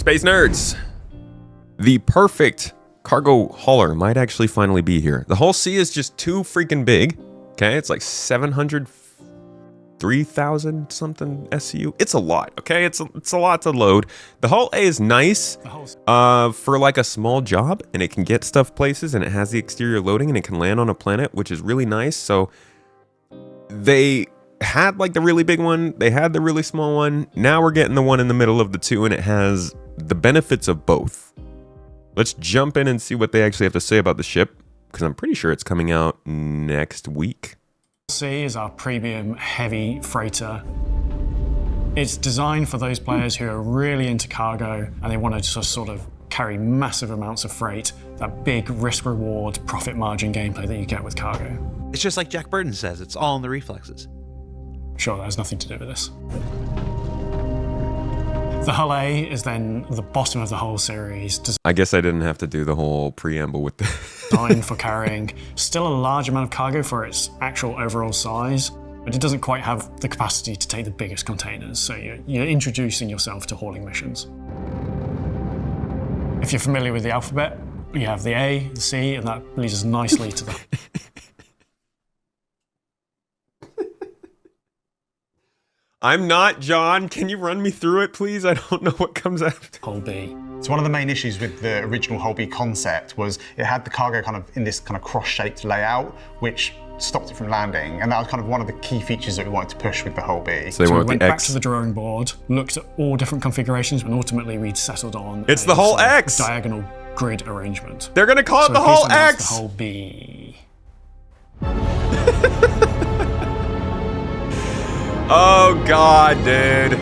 Space nerds! The perfect cargo hauler might actually finally be here. The Hull C is just too freaking big. Okay, it's like 3,000 something SCU. It's a lot, okay? It's a lot to load. The Hull A is nice for like a small job, and it can get stuff places, and it has the exterior loading, and it can land on a planet, which is really nice. So they had like the really big one, they had the really small one. Now we're getting the one in the middle of the two, and it has the benefits of both. Let's jump in and see what they actually have to say about the ship, because I'm pretty sure it's coming out next week. C is our premium heavy freighter. It's designed for those players who are really into cargo and they want to just sort of carry massive amounts of freight, that big risk reward profit margin gameplay that you get with cargo. It's just like Jack Burton says, it's all in the reflexes. Sure, that has nothing to do with this. The Hull A is then the bottom of the whole series. I guess I didn't have to do the whole preamble with the designed for carrying still a large amount of cargo for its actual overall size, but it doesn't quite have the capacity to take the biggest containers, so you're introducing yourself to hauling missions. If you're familiar with the alphabet, you have the A, the C, and that leads us nicely to the I'm not John. Can you run me through it, please? I don't know what comes after. Hull B. So one of the main issues with the original Hull B concept was it had the cargo kind of in this kind of cross-shaped layout, which stopped it from landing. And that was kind of one of the key features that we wanted to push with the Hull B. So we went back to the drawing board, looked at all different configurations, and ultimately we'd settled on it's the Hull X! Diagonal grid arrangement. They're gonna call it the Hull X! The Hull B. Oh God, dude.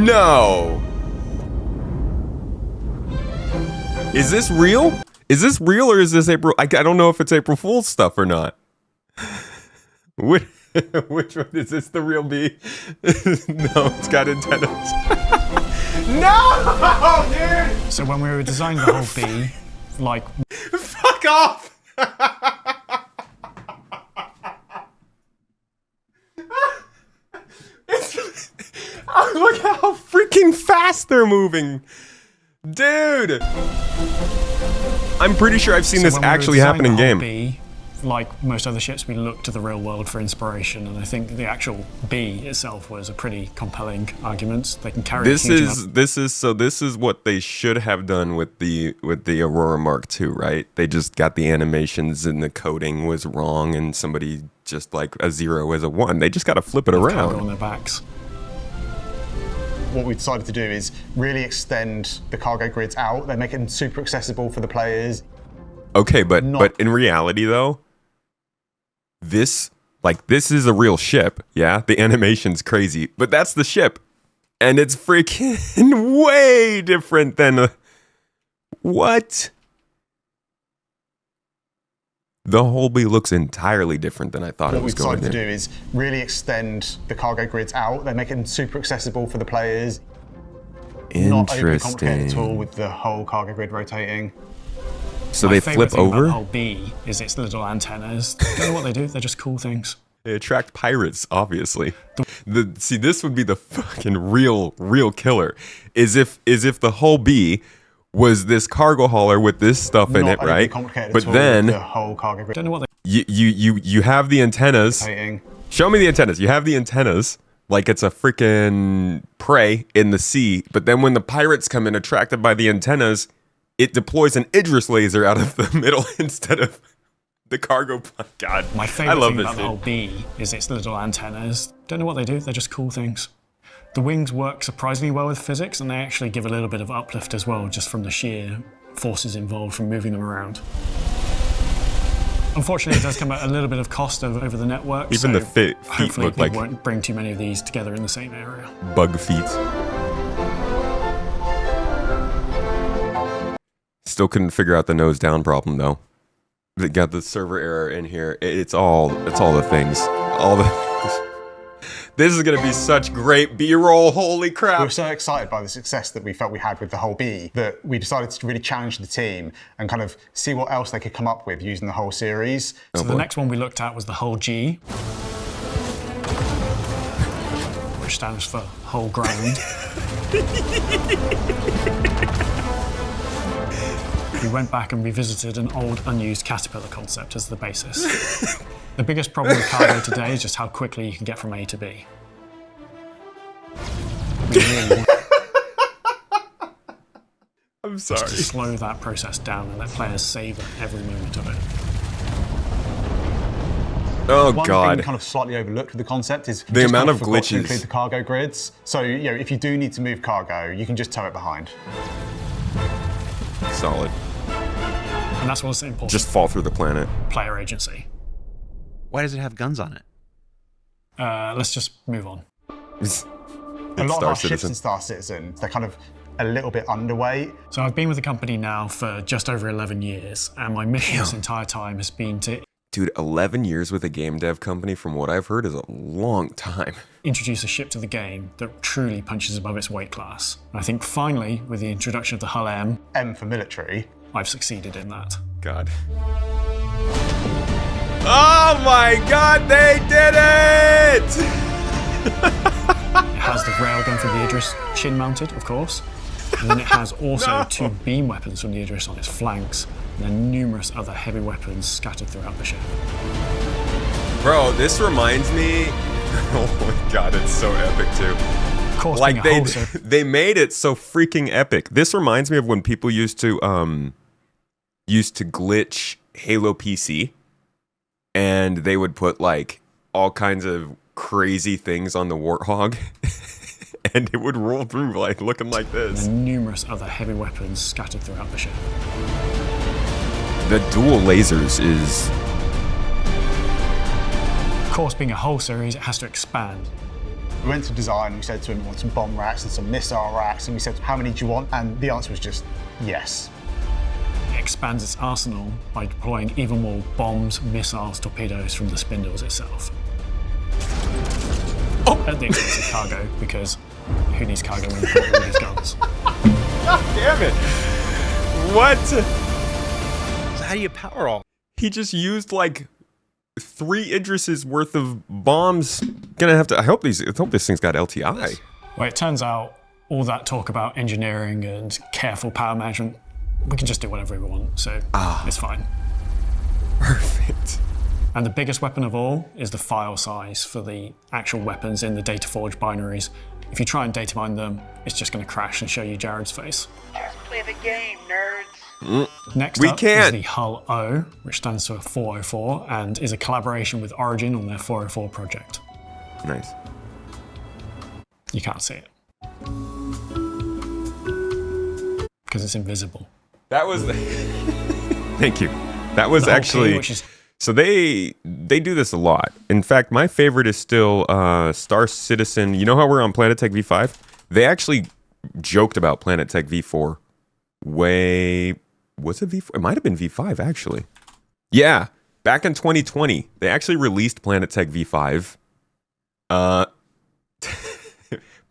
No. Is this real? Is this real or is this April? I don't know if it's April Fool's stuff or not. Which one is this? The real B? No, it's got antennas. No, dude. So when we were designing the Hull B, like, fuck off. Oh, look how freaking fast they're moving. Dude. I'm pretty sure I've seen this actually happen in game. B, like most other ships, we looked to the real world for inspiration, and I think the actual B itself was a pretty compelling argument. They can carry this is what they should have done with the Aurora Mark II, right? They just got the animations and the coding was wrong, and somebody just like a 0 as a 1. They just got to flip it around on their backs. What we decided to do is really extend the cargo grids out. They make them super accessible for the players. Okay, but in reality though, this is a real ship, yeah? The animation's crazy, but that's the ship. And it's freaking way different than a... What? The Hull B looks entirely different than I thought it was going to. What we decided to do is really extend the cargo grids out. They make them super accessible for the players. Not overly complicated at all with the whole cargo grid rotating. So they flip over? My Hull B is its little antennas. Don't know what they do, they're just cool things. They attract pirates, obviously. See, this would be the fucking real killer. Is if the Hull B was this cargo hauler with this stuff in it, right? But then the whole cargo grid. Don't know what they you have the antennas. Show me the antennas. You have the antennas like it's a freaking prey in the sea. But then when the pirates come in attracted by the antennas, it deploys an Idris laser out of the middle instead of the cargo. God, my favorite thing about the Hull B is its little antennas. Don't know what they do, they're just cool things. The wings work surprisingly well with physics, and they actually give a little bit of uplift as well, just from the sheer forces involved from moving them around. Unfortunately, it does come at a little bit of cost over the network. Even the feet look like... Hopefully, we won't bring too many of these together in the same area. Bug feet. Still couldn't figure out the nose down problem though. They got the server error in here. It's all the things. All the things. This is gonna be such great B-roll, holy crap. We were so excited by the success that we felt we had with the Hull B that we decided to really challenge the team and kind of see what else they could come up with using the whole series. So the next one we looked at was the Hull G. which stands for whole ground. We went back and revisited an old, unused caterpillar concept as the basis. The biggest problem with cargo today is just how quickly you can get from A to B. We really want I'm sorry. to slow that process down and let players savor every moment of it. Oh One god. thing kind of slightly overlooked with the concept is The amount of forgot to glitches. include the cargo grids. So if you do need to move cargo, you can just tow it behind. Solid. And that's what's important. Just fall through the planet. Player agency. Why does it have guns on it? Let's just move on. A lot of our ships in Star Citizen, they're kind of a little bit underweight. So I've been with the company now for just over 11 years, and my mission this entire time has been to Dude, 11 years with a game dev company, from what I've heard, is a long time. introduce a ship to the game that truly punches above its weight class. And I think finally, with the introduction of the Hull M, M for military. I've succeeded in that. God. Oh my god, they did it! It has the railgun from the Idris chin mounted, of course. And then it has also two beam weapons from the Idris on its flanks, and then numerous other heavy weapons scattered throughout the ship. Bro, this reminds me... Oh my god, it's so epic too. Of course, Like being a wholesale they made it so freaking epic. This reminds me of when people used to glitch Halo PC, and they would put like all kinds of crazy things on the Warthog, and it would roll through like looking like this. and numerous other heavy weapons scattered throughout the ship. The dual lasers is... Of course, being a whole series, it has to expand. We went to design, we said to him we want some bomb racks and some missile racks, and we said, how many do you want? And the answer was just yes. It expands its arsenal by deploying even more bombs, missiles, torpedoes from the spindles itself. At the expense of cargo, because who needs cargo when you've got all these guns? God damn it! What? So how do you power all? He just used like 3 Idris's worth of bombs. Gonna have to. I hope this thing's got LTI. Well, it turns out all that talk about engineering and careful power management, we can just do whatever we want, so it's fine. Perfect. And the biggest weapon of all is the file size for the actual weapons in the DataForge binaries. If you try and data mine them, it's just going to crash and show you Jared's face. Just play the game, nerds. Next We up can't. is the Hull O, which stands for 404, and is a collaboration with Origin on their 404 project. Nice. You can't see it. Because it's invisible. That was. Thank you. That was The whole actually. team, which is So they do this a lot. In fact, my favorite is still Star Citizen. You know how we're on Planet Tech V5? They actually joked about Planet Tech V4. Was it V4? It might have been V5 actually. Yeah, back in 2020, they actually released Planet Tech V5,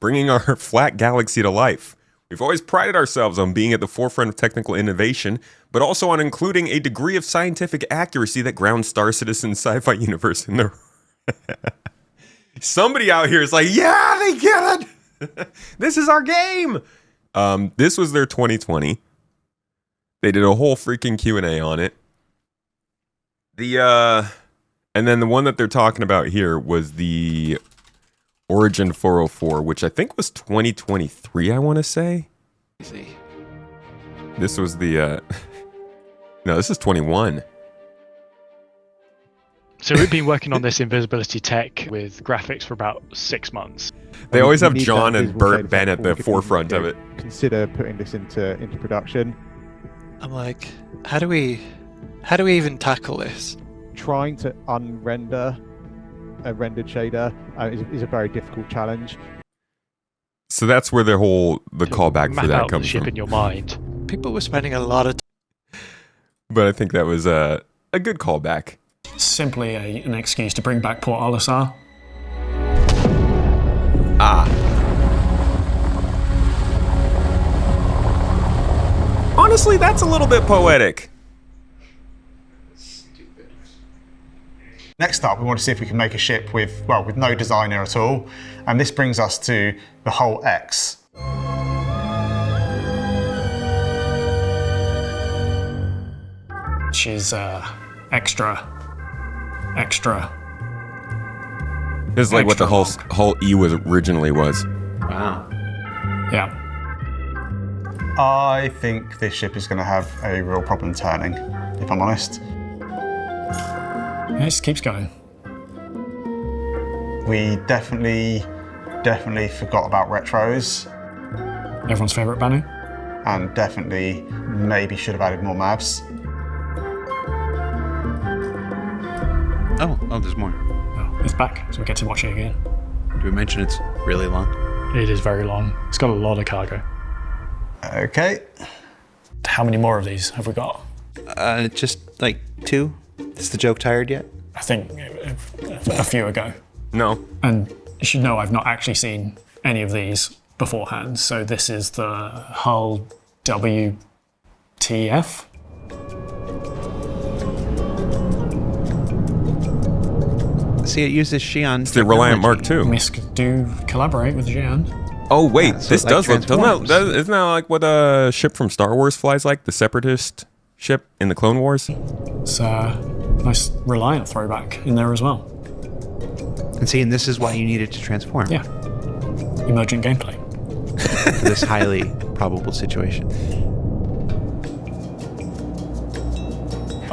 bringing our flat galaxy to life. We've always prided ourselves on being at the forefront of technical innovation, but also on including a degree of scientific accuracy that grounds Star Citizen's sci-fi universe in the... Somebody out here is like, yeah, they get it! This is our game! This was their 2020. They did a whole freaking Q&A on it. And then the one that they're talking about here was the Origin 404, which I think was 2023, I want to say. This was the, no, this is 21. So we've been working on this invisibility tech with graphics for about 6 months. They always have You need John that and visible Bert shade Ben effect at the before we can forefront of go it. Consider putting this into production. I'm like, how do we even tackle this? Trying to unrender a rendered shader is a very difficult challenge. So that's where the callback Map for that out the comes ship from. in your mind. People were spending a lot of But I think that was a good callback. simply an excuse to bring back Port Olisar. Honestly, that's a little bit poetic. Next up, we want to see if we can make a ship with no designer at all. And this brings us to the Hull X. She's extra. This is like what the Extra Hull E was originally was. Wow. Yeah. I think this ship is going to have a real problem turning, if I'm honest. It just keeps going. We definitely forgot about retros, Everyone's favourite Banu. and definitely maybe should have added more mavs. Oh, there's more. Oh, it's back, so we get to watch it again. Do we mention it's really long? It is very long. It's got a lot of cargo. Okay. How many more of these have we got? Just like 2. Is the joke tired yet? I think a few ago. No. And you should know I've not actually seen any of these beforehand. So this is the Hull WTF. See, it uses Xi'an. It's the Reliant Mark II. MISC do collaborate with Xi'an. Oh wait, Yeah, so this it, like, does look. transforms. Isn't that like what a ship from Star Wars flies like? The Separatist ship in the Clone Wars. It's a nice Reliant throwback in there as well. And see, and this is why you need it to transform. Yeah. Emergent gameplay. For this highly probable situation.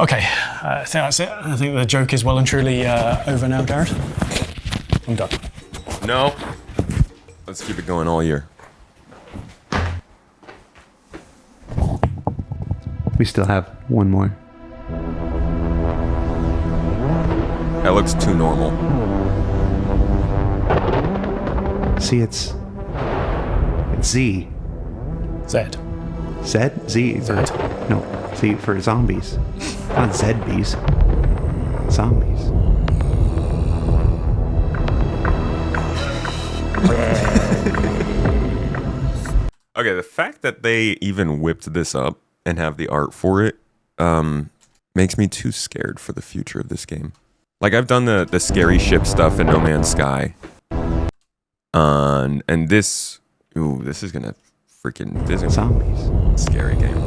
Okay, I think that's it. I think the joke is well and truly over now, Jared. I'm done. No. Let's keep it going all year. We still have one more. That looks too normal. See, it's Z. Zed. Zed? Z. Zed. No, Z for zombies. Not Zedbees. Zombies. Okay, the fact that they even whipped this up and have the art for it makes me too scared for the future of this game. Like, I've done the scary ship stuff in No Man's Sky. And this... Ooh, this is gonna freaking... This is gonna be Zombies. a scary game.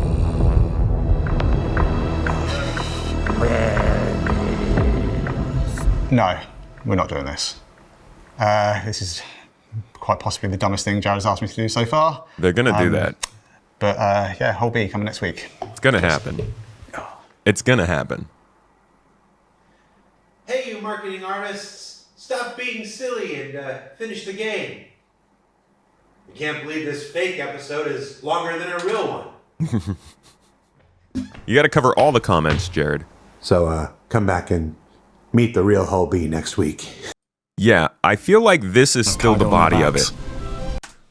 No, we're not doing this. This is quite possibly the dumbest thing Jared's asked me to do so far. They're gonna do that. But yeah, Hull B coming next week. It's gonna happen. It's gonna happen. Hey, you marketing artists, stop being silly and finish the game. I can't believe this fake episode is longer than a real one. You gotta cover all the comments, Jared. So come back and meet the real Hull B next week. Yeah, I feel like this is still the Cargo on body of backs. it.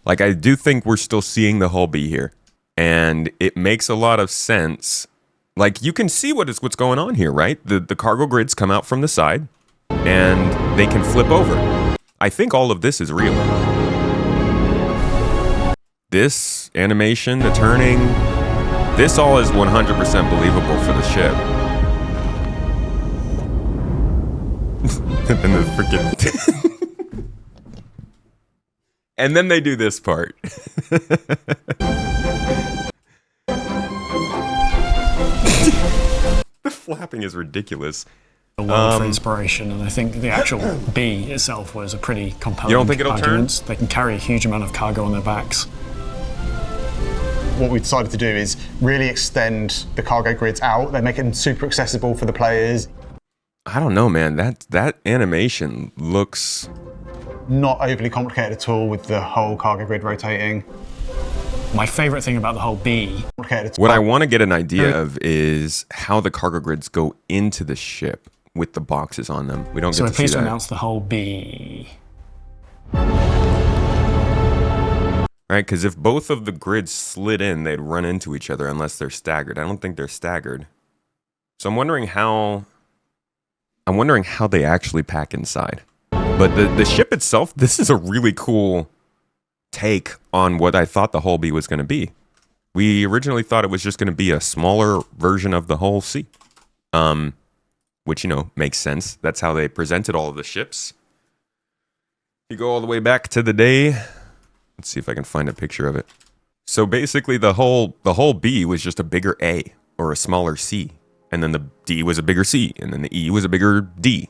Like, I do think we're still seeing the Hull B here. And it makes a lot of sense. Like, you can see what's going on here, right? The cargo grids come out from the side, and they can flip over. I think all of this is real. This animation, the turning, this all is 100% believable for the ship. And the freaking... And then they do this part. The flapping is ridiculous. A lot for inspiration, and I think the actual B itself was a pretty compelling You don't think it'll turn? argument. They can carry a huge amount of cargo on their backs. What we decided to do is really extend the cargo grids out. They make them super accessible for the players. I don't know, man. That animation looks... Not overly complicated at all with the whole cargo grid rotating. My favourite thing about the whole B, Complicated at What all. I want to get an idea of is how the cargo grids go into the ship with the boxes on them. We don't so get we're to see pleased to that. announce the whole B. Right? Because if both of the grids slid in, they'd run into each other unless they're staggered. I don't think they're staggered. So I'm wondering how they actually pack inside. But the ship itself, this is a really cool take on what I thought the Hull B was going to be. We originally thought it was just going to be a smaller version of the Hull C. which, you know, makes sense. That's how they presented all of the ships. You go all the way back to the day. Let's see if I can find a picture of it. So basically the whole B was just a bigger A or a smaller C. And then the D was a bigger C. And then the E was a bigger D.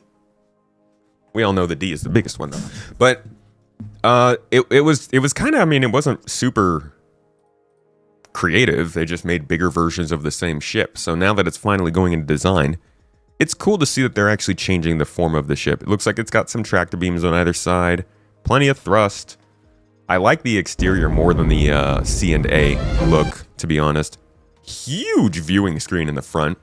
We all know the D is the biggest one though. But it was kind of, I mean, it wasn't super creative. They just made bigger versions of the same ship. So now that it's finally going into design, it's cool to see that they're actually changing the form of the ship. It looks like it's got some tractor beams on either side, plenty of thrust. I like the exterior more than the C and A look, to be honest. Huge viewing screen in the front.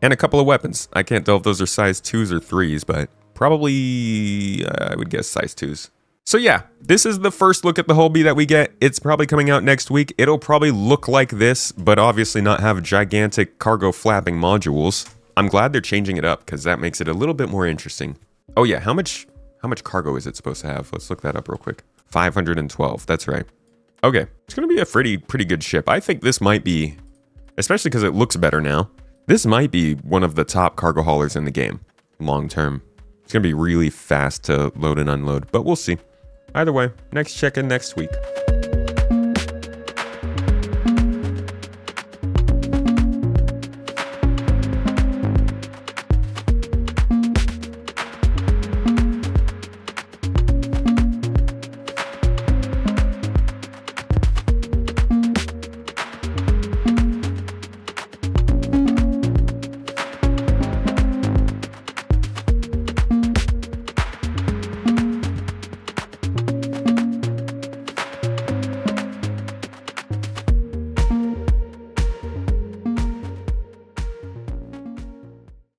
And a couple of weapons. I can't tell if those are size 2s or 3s, but probably, I would guess size 2s. So yeah, this is the first look at the Hull B that we get. It's probably coming out next week. It'll probably look like this, but obviously not have gigantic cargo flapping modules. I'm glad they're changing it up because that makes it a little bit more interesting. Oh yeah, how much cargo is it supposed to have? Let's look that up real quick. 512, that's right. Okay, it's gonna be a pretty good ship. I think this might be, especially because it looks better now, this might be one of the top cargo haulers in the game, long term. It's gonna be really fast to load and unload, but we'll see. Either way, next check-in next week.